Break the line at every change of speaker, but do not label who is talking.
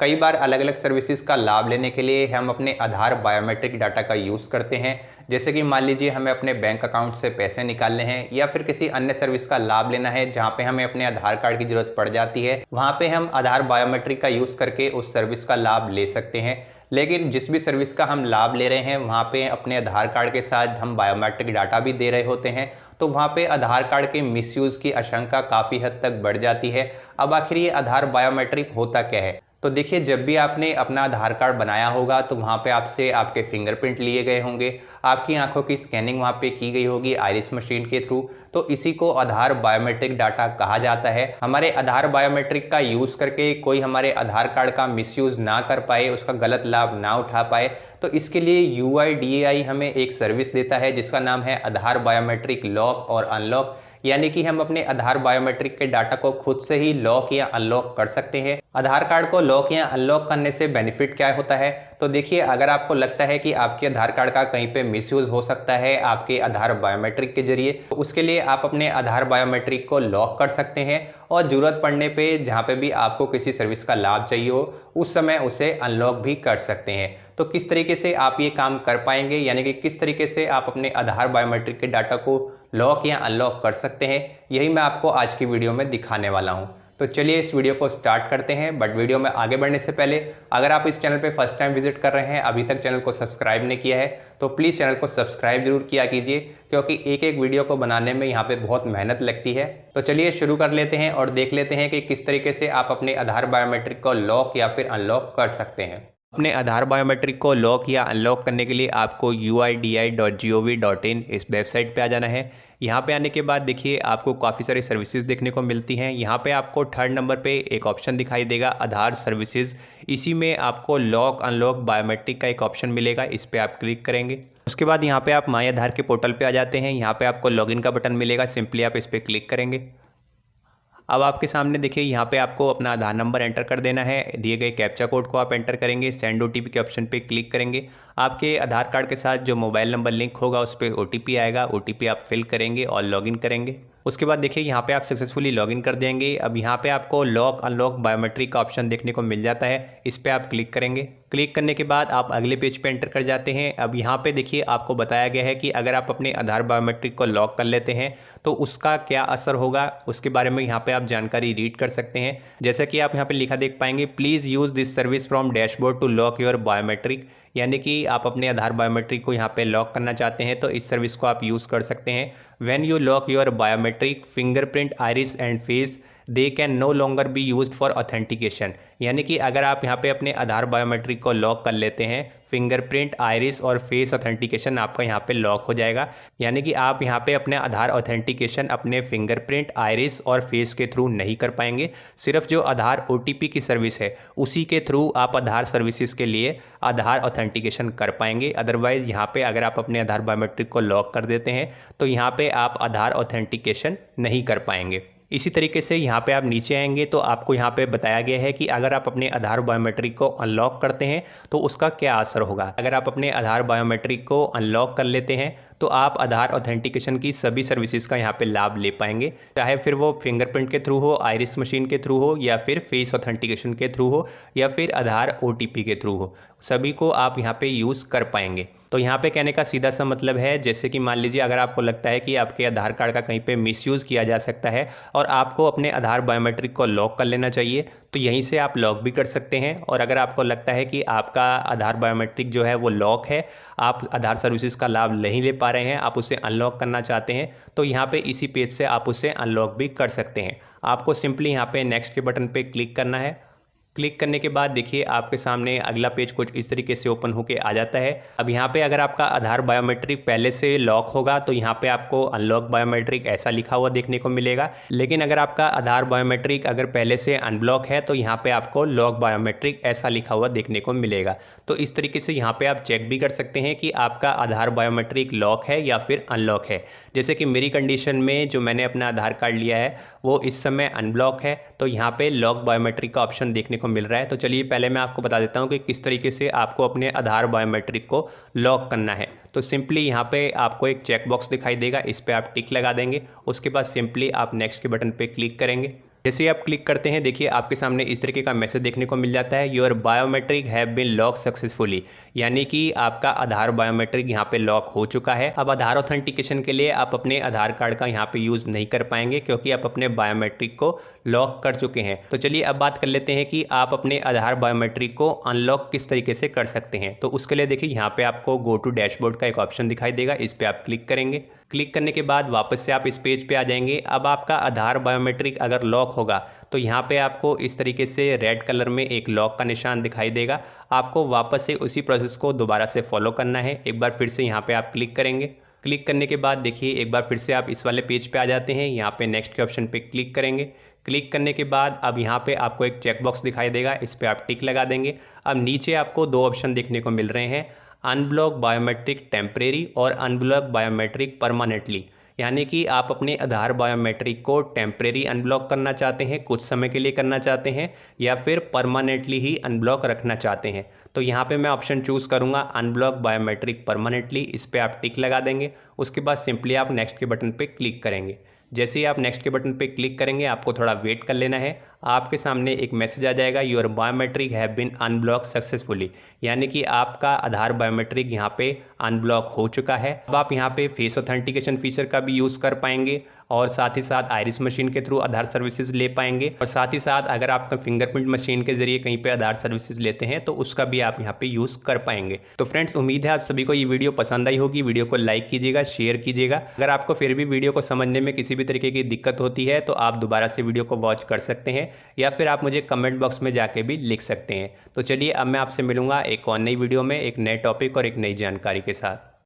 कई बार अलग अलग सर्विसेज का लाभ लेने के लिए हम अपने आधार बायोमेट्रिक डाटा का यूज़ करते हैं। जैसे कि मान लीजिए हमें अपने बैंक अकाउंट से पैसे निकालने हैं या फिर किसी अन्य सर्विस का लाभ लेना है जहां पे हमें अपने आधार कार्ड की जरूरत पड़ जाती है। वहां पे हम आधार बायोमेट्रिक का यूज़ करके उस सर्विस का लाभ ले सकते हैं। लेकिन जिस भी सर्विस का हम लाभ ले रहे हैं वहाँ पे अपने आधार कार्ड के साथ हम बायोमेट्रिक डाटा भी दे रहे होते हैं, तो वहाँ पे आधार कार्ड के मिसयूज़ की आशंका काफ़ी हद तक बढ़ जाती है। अब आखिर ये आधार बायोमेट्रिक होता क्या है? तो देखिए, जब भी आपने अपना आधार कार्ड बनाया होगा तो वहाँ पे आपसे आपके फिंगरप्रिंट लिए गए होंगे, आपकी आंखों की स्कैनिंग वहाँ पे की गई होगी आइरिस मशीन के थ्रू। तो इसी को आधार बायोमेट्रिक डाटा कहा जाता है। हमारे आधार बायोमेट्रिक का यूज़ करके कोई हमारे आधार कार्ड का मिसयूज़ ना कर पाए, उसका गलत लाभ ना उठा पाए, तो इसके लिए UIDAI हमें एक सर्विस देता है जिसका नाम है आधार बायोमेट्रिक लॉक और अनलॉक। यानी कि हम अपने आधार बायोमेट्रिक के डाटा को खुद से ही लॉक या अनलॉक कर सकते हैं। आधार कार्ड को लॉक या अनलॉक करने से बेनिफिट क्या होता है? तो देखिए, अगर आपको लगता है कि आपके आधार कार्ड का कहीं पे मिसयूज हो सकता है आपके आधार बायोमेट्रिक के जरिए, तो उसके लिए आप अपने आधार बायोमेट्रिक को लॉक कर सकते हैं और ज़रूरत पड़ने पे जहाँ पे भी आपको किसी सर्विस का लाभ चाहिए हो उस समय उसे अनलॉक भी कर सकते हैं। तो किस तरीके से आप ये काम कर पाएंगे, यानी कि किस तरीके से आप अपने आधार बायोमेट्रिक के डाटा को लॉक या अनलॉक कर सकते हैं, यही मैं आपको आज की वीडियो में दिखाने वाला हूं। तो चलिए इस वीडियो को स्टार्ट करते हैं। बट वीडियो में आगे बढ़ने से पहले अगर आप इस चैनल पे फर्स्ट टाइम विजिट कर रहे हैं, अभी तक चैनल को सब्सक्राइब नहीं किया है, तो प्लीज़ चैनल को सब्सक्राइब जरूर किया कीजिए, क्योंकि एक एक वीडियो को बनाने में यहाँ पे बहुत मेहनत लगती है। तो चलिए शुरू कर लेते हैं और देख लेते हैं कि किस तरीके से आप अपने आधार बायोमेट्रिक को लॉक या फिर अनलॉक कर सकते हैं। अपने आधार बायोमेट्रिक को लॉक या अनलॉक करने के लिए आपको UIDAI.gov.in इस वेबसाइट पे आ जाना है। यहाँ पे आने के बाद देखिए आपको काफ़ी सारी सर्विसेज देखने को मिलती हैं। यहाँ पे आपको थर्ड नंबर पे एक ऑप्शन दिखाई देगा आधार सर्विसेज। इसी में आपको लॉक अनलॉक बायोमेट्रिक का एक ऑप्शन मिलेगा, इस पर आप क्लिक करेंगे। उसके बाद यहाँ पे आप माई आधार के पोर्टल पे आ जाते हैं। यहाँ पे आपको लॉगिन का बटन मिलेगा, सिंपली आप इस पर क्लिक करेंगे। अब आपके सामने देखिए यहाँ पे आपको अपना आधार नंबर एंटर कर देना है। दिए गए कैप्चा कोड को आप एंटर करेंगे, सेंड OTP के ऑप्शन पे क्लिक करेंगे। आपके आधार कार्ड के साथ जो मोबाइल नंबर लिंक होगा उस पर OTP आएगा, OTP आप फिल करेंगे और लॉगिन करेंगे। उसके बाद देखिए यहाँ पे आप सक्सेसफुली लॉगिन कर देंगे। अब यहाँ पे आपको लॉक अनलॉक बायोमेट्रिक का ऑप्शन देखने को मिल जाता है, इस पर आप क्लिक करेंगे। क्लिक करने के बाद आप अगले पेज पे एंटर कर जाते हैं। अब यहाँ पे देखिए आपको बताया गया है कि अगर आप अपने आधार बायोमेट्रिक को लॉक कर लेते हैं तो उसका क्या असर होगा, उसके बारे में यहाँ पे आप जानकारी रीड कर सकते हैं। जैसा कि आप यहाँ पे लिखा देख पाएंगे, please use this service from dashboard to lock your biometric. यानी कि आप अपने आधार बायोमेट्रिक को यहाँ पे लॉक करना चाहते हैं तो इस सर्विस को आप यूज़ कर सकते हैं। When you lock your biometric fingerprint iris and face they can no longer be used for authentication. यानी कि अगर आप यहाँ पे अपने आधार बायोमेट्रिक को लॉक कर लेते हैं, फिंगरप्रिंट आइरिस और फेस ऑथेंटिकेशन आपका यहाँ पे लॉक हो जाएगा। यानी कि आप यहाँ पे अपने आधार ऑथेंटिकेशन अपने फिंगरप्रिंट आइरिस और फेस के थ्रू नहीं कर पाएंगे। सिर्फ जो आधार OTP की सर्विस है उसी के थ्रू आप आधार सर्विसेज के लिए आधार ऑथेंटिकेशन कर पाएंगे। अदरवाइज यहाँ पे अगर आप अपने आधार बायोमेट्रिक को लॉक कर देते हैं तो यहाँ पे आप आधार ऑथेंटिकेशन नहीं कर पाएंगे। इसी तरीके से यहाँ पे आप नीचे आएंगे तो आपको यहाँ पे बताया गया है कि अगर आप अपने आधार बायोमेट्रिक को अनलॉक करते हैं तो उसका क्या असर होगा। अगर आप अपने आधार बायोमेट्रिक को अनलॉक कर लेते हैं तो आप आधार ऑथेंटिकेशन की सभी सर्विसेज का यहाँ पे लाभ ले पाएंगे, चाहे फिर वो फिंगरप्रिंट के थ्रू हो, आइरिस मशीन के थ्रू हो, या फिर फेस ऑथेंटिकेशन के थ्रू हो, या फिर आधार OTP के थ्रू हो। सभी को आप यहाँ पे यूज़ कर पाएंगे। तो यहाँ पे कहने का सीधा सा मतलब है, जैसे कि मान लीजिए अगर आपको लगता है कि आपके आधार कार्ड का कहीं पे मिसयूज़ किया जा सकता है और आपको अपने आधार बायोमेट्रिक को लॉक कर लेना चाहिए, तो यहीं से आप लॉक भी कर सकते हैं। और अगर आपको लगता है कि आपका आधार बायोमेट्रिक जो है वो लॉक है, आप आधार सर्विसेज का लाभ नहीं ले पा रहे हैं, आप उसे अनलॉक करना चाहते हैं, तो यहाँ पे इसी पेज से आप उसे अनलॉक भी कर सकते हैं। आपको सिंपली यहाँ पे नेक्स्ट के बटन पे क्लिक करना है। क्लिक करने के बाद देखिए आपके सामने अगला पेज कुछ इस तरीके से ओपन होके आ जाता है। अब यहाँ पे अगर आपका आधार बायोमेट्रिक पहले से लॉक होगा तो यहाँ पे आपको अनलॉक बायोमेट्रिक ऐसा लिखा हुआ देखने को मिलेगा। लेकिन अगर आपका आधार बायोमेट्रिक अगर पहले से अनब्लॉक है तो यहाँ पे आपको लॉक बायोमेट्रिक ऐसा लिखा हुआ देखने को मिलेगा। तो इस तरीके से यहाँ पे आप चेक भी कर सकते हैं कि आपका आधार बायोमेट्रिक लॉक है या फिर अनलॉक है। जैसे कि मेरी कंडीशन में जो मैंने अपना आधार कार्ड लिया है वो इस समय अनब्लॉक है, तो यहाँ पे लॉक बायोमेट्रिक का ऑप्शन देखने को मिल रहा है। तो चलिए पहले मैं आपको बता देता हूँ कि किस तरीके से आपको अपने आधार बायोमेट्रिक को लॉक करना है। तो सिंपली यहाँ पे आपको एक चेक बॉक्स दिखाई देगा, इस पर आप टिक लगा देंगे। उसके बाद सिंपली आप नेक्स्ट के बटन पे क्लिक करेंगे। जैसे ही आप क्लिक करते हैं, देखिए आपके सामने इस तरीके का मैसेज देखने को मिल जाता है, your biometric have been lock successfully, यानी कि आपका आधार बायोमेट्रिक यहाँ पे लॉक हो चुका है। अब आधार ऑथेंटिकेशन के लिए आप अपने आधार कार्ड का यहाँ पे यूज़ नहीं कर पाएंगे क्योंकि आप अपने बायोमेट्रिक को लॉक कर चुके हैं। तो चलिए अब बात कर लेते हैं कि आप अपने आधार बायोमेट्रिक को अनलॉक किस तरीके से कर सकते हैं। तो उसके लिए देखिए यहाँ पे आपको गो टू डैशबोर्ड का एक ऑप्शन दिखाई देगा, इस पर आप क्लिक करेंगे। क्लिक करने के बाद वापस से आप इस पेज पे आ जाएंगे। अब आपका आधार बायोमेट्रिक अगर लॉक होगा तो यहाँ पे आपको इस तरीके से रेड कलर में एक लॉक का निशान दिखाई देगा। आपको वापस से उसी प्रोसेस को दोबारा से फॉलो करना है। एक बार फिर से यहाँ पे आप क्लिक करेंगे। क्लिक करने के बाद देखिए एक बार फिर से आप इस वाले पेज पे आ जाते हैं। यहाँ पे नेक्स्ट के ऑप्शन पे क्लिक करेंगे। क्लिक करने के बाद अब यहाँ पे आपको एक चेकबॉक्स दिखाई देगा, इस पर आप टिक लगा देंगे। अब नीचे आपको दो ऑप्शन देखने को मिल रहे हैं, अनब्लॉक बायोमेट्रिक टेम्परेरी और अनब्लॉक बायोमेट्रिक परमानेंटली, यानी कि आप अपने आधार बायोमेट्रिक को टेम्परेरी अनब्लॉक करना चाहते हैं, कुछ समय के लिए करना चाहते हैं, या फिर परमानेंटली ही अनब्लॉक रखना चाहते हैं। तो यहाँ पे मैं ऑप्शन चूज़ करूँगा अनब्लॉक बायोमेट्रिक परमानेंटली, इस पर आप टिक लगा देंगे। उसके बाद सिंपली आप नेक्स्ट के बटन पे क्लिक करेंगे। जैसे ही आप नेक्स्ट के बटन पे क्लिक करेंगे आपको थोड़ा वेट कर लेना है। आपके सामने एक मैसेज आ जाएगा, your biometric have been unblock successfully, यानी कि आपका आधार बायोमेट्रिक यहाँ पे अनब्लॉक हो चुका है। अब आप यहाँ पे फेस ऑथेंटिकेशन फीचर का भी यूज़ कर पाएंगे और साथ ही साथ आइरिस मशीन के थ्रू आधार सर्विसेज ले पाएंगे, और साथ ही साथ अगर आपका फिंगरप्रिंट मशीन के जरिए कहीं पे आधार सर्विसेज लेते हैं तो उसका भी आप यहाँ पे यूज़ कर पाएंगे। तो फ्रेंड्स, उम्मीद है आप सभी को ये वीडियो पसंद आई होगी। वीडियो को लाइक कीजिएगा, शेयर कीजिएगा। अगर आपको फिर भी वीडियो को समझने में किसी भी तरीके की दिक्कत होती है तो आप दोबारा से वीडियो को वॉच कर सकते हैं, या फिर आप मुझे कमेंट बॉक्स में जाके भी लिख सकते हैं। तो चलिए अब मैं आपसे मिलूंगा एक और नई वीडियो में एक नए टॉपिक और एक नई जानकारी के साथ।